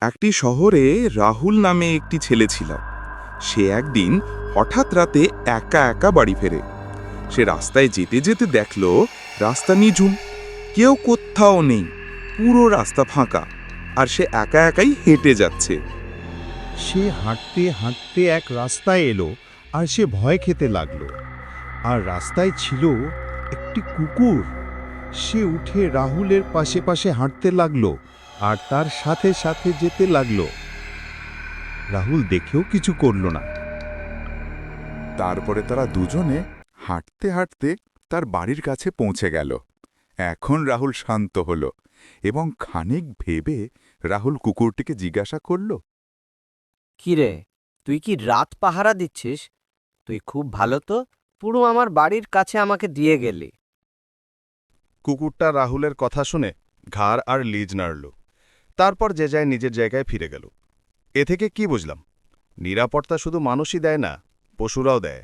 একটি শহরে রাহুল নামে একটি ছেলে ছিল। সে একদিন হঠাৎ রাতে একা একা বাড়ি ফেরে। সে রাস্তায় যেতে যেতে দেখল রাস্তা নিঝুম, কেউ কোথাও নেই, পুরো রাস্তা ফাঁকা, আর সে একা একাই হেঁটে যাচ্ছে। সে হাঁটতে হাঁটতে এক রাস্তায় এলো আর সে ভয় খেতে লাগলো। আর রাস্তায় ছিল একটি কুকুর। সে উঠে রাহুলের পাশে পাশে হাঁটতে লাগলো আর তার সাথে সাথে যেতে লাগলো। রাহুল দেখেও কিছু করল না। তারপরে তারা দুজনে হাঁটতে হাঁটতে তার বাড়ির কাছে পৌঁছে গেল। এখন রাহুল শান্ত হল এবং খানিক ভেবে রাহুল কুকুরটিকে জিজ্ঞাসা করল, কিরে, তুই কি রাত পাহারা দিচ্ছিস? তুই খুব ভালো তো, পুরো আমার বাড়ির কাছে আমাকে দিয়ে গেলি। কুকুরটা রাহুলের কথা শুনে ঘাড় আর লিজ নাড়ল। তারপর যে যায় নিজের জায়গায় ফিরে গেল। এ থেকে কি বুঝলাম? নিরাপত্তা শুধু মানুষই দেয় না, পশুরাও দেয়।